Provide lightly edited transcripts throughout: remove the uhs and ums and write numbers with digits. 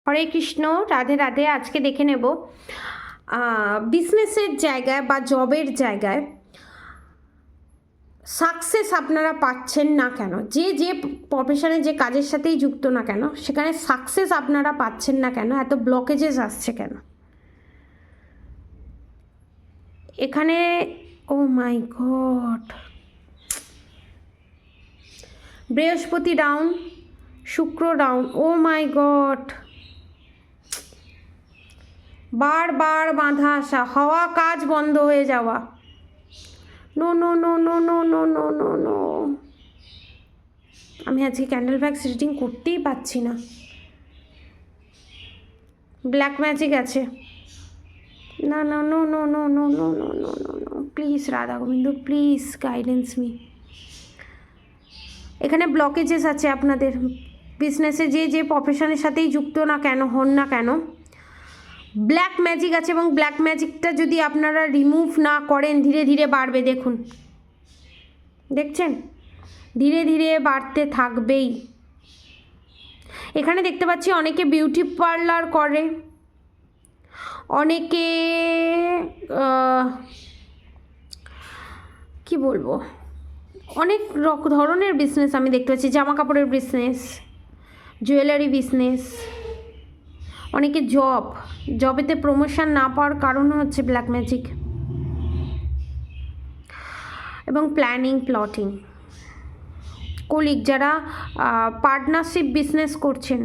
হরে কৃষ্ণ, রাধে রাধে। আজকে দেখে নেব বিজনেসের জায়গায় বা জবের জায়গায় সাকসেস আপনারা পাচ্ছেন না কেন। যে যে প্রফেশনে যে কাজের সাথেই যুক্ত না কেন, সেখানে সাকসেস আপনারা পাচ্ছেন না কেন, এত ব্লকেজেস আসছে কেন এখানে। Oh my God, Brihaspati down, Shukra down. Oh my God, বারবার বাঁধা আসা, হওয়া কাজ বন্ধ হয়ে যাওয়া। No no no no no no no no no, আমি আজকে ক্যান্ডেল ব্যাগস রিডিং করতেই পারছি না। ব্ল্যাক ম্যাজিক আছে। না না, no no no no no no no no no, please Radha Gobinda, please guidance me. এখানে ব্লকেজেস আছে আপনাদের বিজনেসে, যে যে প্রফেশনের সাথেই যুক্ত না কেন হন না কেন, ব্ল্যাক ম্যাজিক আছে। এবং ব্ল্যাক ম্যাজিকটা যদি আপনারা রিমুভ না করেন, ধীরে ধীরে বাড়বে। দেখুন, দেখছেন, ধীরে ধীরে বাড়তে থাকবেই। এখানে দেখতে পাচ্ছি অনেকে বিউটি পার্লার করে, অনেকে কি বলবো, অনেক ধরনের বিজনেস আমি দেখতে পাচ্ছি। জামা কাপড়ের বিজনেস, জুয়েলারি বিজনেস, অনেকে জবেতে প্রমোশন না পাওয়ার কারণ হচ্ছে ব্ল্যাক ম্যাজিক এবং প্ল্যানিং প্লটিং। কলিগ যারা পার্টনারশিপ বিজনেস করছেন,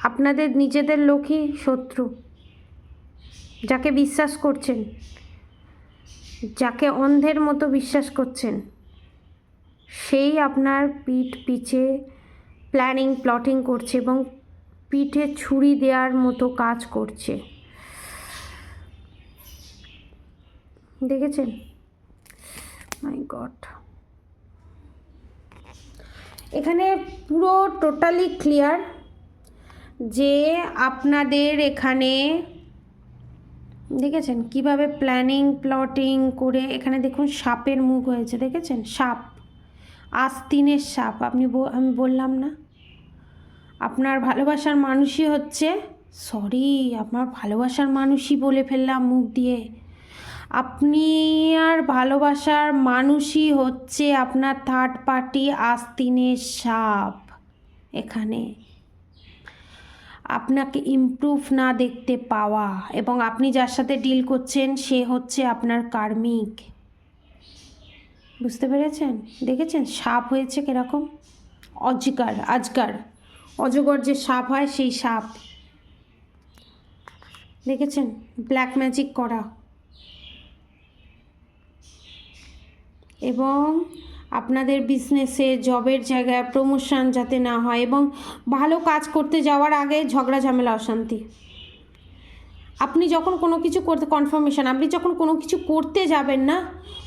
আপনাদের নিজেদের লোকই শত্রু। যাকে বিশ্বাস করছেন, যাকে অন্ধের মতো বিশ্বাস করছেন, সেই আপনার পিছে প্ল্যানিং প্লটিং করছে এবং পিঠে ছুরি দেওয়ার মতো কাজ করছে। দেখেছেন? মাই গড, এখানে পুরো টোটালি ক্লিয়ার যে আপনাদের এখানে দেখেছেন কিভাবে প্ল্যানিং প্লটিং করে। এখানে দেখুন সাপের মুখ হয়েছে, দেখেছেন? সাপ, আস্তিনের সাপ। আমি বললাম না আপনার ভালোবাসার মানুষই হচ্ছে, সরি, আপনার ভালোবাসার মানুষই বলে ফেললাম মুখ দিয়ে। আপনি আর ভালোবাসার মানুষই হচ্ছে আপনার থার্ড পার্টি আস্তিনের সাপ। এখানে আপনাকে ইমপ্রুভ না দেখতে পাওয়া, এবং আপনি যার সাথে ডিল করছেন সে হচ্ছে আপনার কার্মিক। বুঝতে পেরেছেন? দেখেছেন সাপ হয়েছে কিরকম? অজগর যে সাপ হয়, সেই সাপ। দেখেছেন? ব্ল্যাক ম্যাজিক করা। এবং আপনাদের বিজনেসে জবের জায়গায় প্রমোশন যাতে না হয়, এবং ভালো কাজ করতে যাওয়ার আগে ঝগড়া ঝামেলা অশান্তি। আপনি যখন কোনো কিছু করতে কনফার্মেশন, আপনি যখন কোনো কিছু করতে যাবেন না,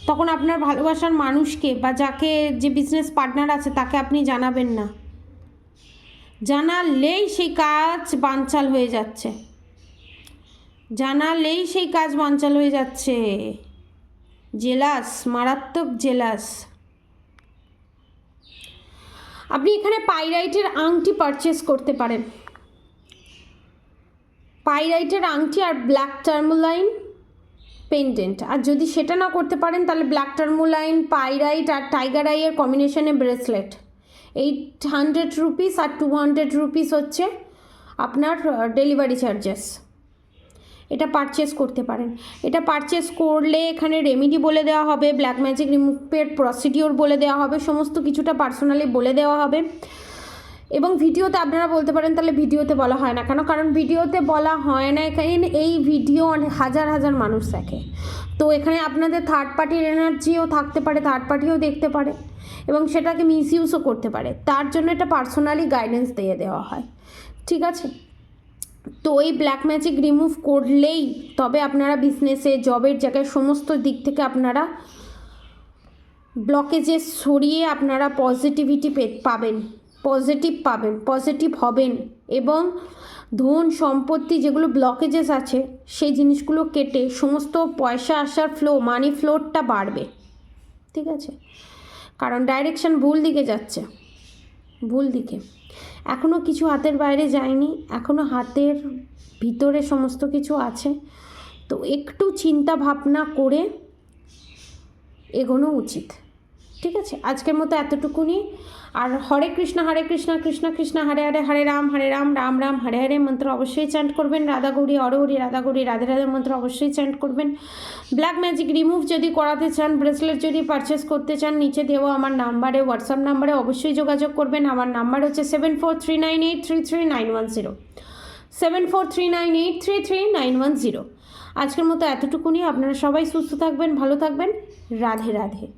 তখন আপনার ভালোবাসার মানুষকে বা যাকে যে বিজনেস পার্টনার আছে তাকে আপনি জানাবেন না। জানালেই সেই কাজ বানচাল হয়ে যাচ্ছে, জেলাস, মারাত্মক জেলাস। আপনি এখানে পাইরাইটের আংটি পারচেস করতে পারেন, পাইরাইটের আংটি আর ব্ল্যাক টার্মোলাইন পেন্ডেন্ট। আর যদি সেটা না করতে পারেন, তাহলে ব্ল্যাক টার্মোলাইন, পাইরাইট আর টাইগার আইয়ের কম্বিনেশনে ব্রেসলেট। 800 রুপিস আর 200 রুপিস হচ্ছে আপনার ডেলিভারি চার্জেস। এটা পারচেস করতে পারেন। এটা পারচেস করলে এখানে রেমেডি বলে দেওয়া হবে, ব্ল্যাক ম্যাজিক রিমুভের প্রসিডিওর বলে দেওয়া হবে, সমস্ত কিছুটা পার্সোনালি বলে দেওয়া হবে। এবং ভিডিওতে আপনারা বলতে পারেন তাহলে ভিডিওতে বলা হয় না কেন? কারণ ভিডিওতে বলা হয় না, এখানে এই ভিডিও হাজার হাজার মানুষ দেখে। তো এখানে আপনাদের থার্ড পার্টির এনার্জিও থাকতে পারে, থার্ড পার্টিও দেখতে পারে এবং সেটাকে মিসইউজও করতে পারে। তার জন্য এটা পার্সোনালি গাইডেন্স দিয়ে দেওয়া হয়, ঠিক আছে? তো এই ব্ল্যাক ম্যাজিক রিমুভ করলেই তবে আপনারা বিজনেসে, জবের জায়গায় সমস্ত দিক থেকে আপনারা ব্লকেজেস সরিয়ে আপনারা পজিটিভিটি পাবেন, পজিটিভ হবেন। এবং ধন সম্পত্তি যেগুলো ব্লকেজেস আছে সেই জিনিসগুলো কেটে সমস্ত পয়সা আসার ফ্লো, মানি ফ্লোটা বাড়বে, ঠিক আছে? কারণ ডাইরেকশন ভুল দিকে যাচ্ছে। ভুল দিকে। এখনও কিছু হাতের বাইরে যায়নি, এখনও হাতের ভিতরে সমস্ত কিছু আছে। তো একটু চিন্তা ভাবনা করে এগোনো উচিত। ঠিক আছে, আজকের মতো এতটুকুনি। আর হরে কৃষ্ণ কৃষ্ণ কৃষ্ণ হরে হরে, হরে রাম রাম রাম হরে হরে মন্ত্র অবশ্যই চ্যান্ট করবেন। রাধা গৌরী অরহরি, রাধা গৌরী রাধে রাধে মন্ত্র অবশ্যই চ্যান্ট করবেন। ব্ল্যাক ম্যাজিক রিমুভ যদি করাতে চান, ব্রেসলেট যদি পারচেস করতে চান, নিচে দেওয়া আমার নাম্বারে, হোয়াটসঅ্যাপ নাম্বারে অবশ্যই যোগাযোগ করবেন। আমার নাম্বার হচ্ছে 7439833910, 7439833910। আজকের মতো এতটুকুনি। আপনারা সবাই সুস্থ থাকবেন, ভালো থাকবেন। রাধে রাধে।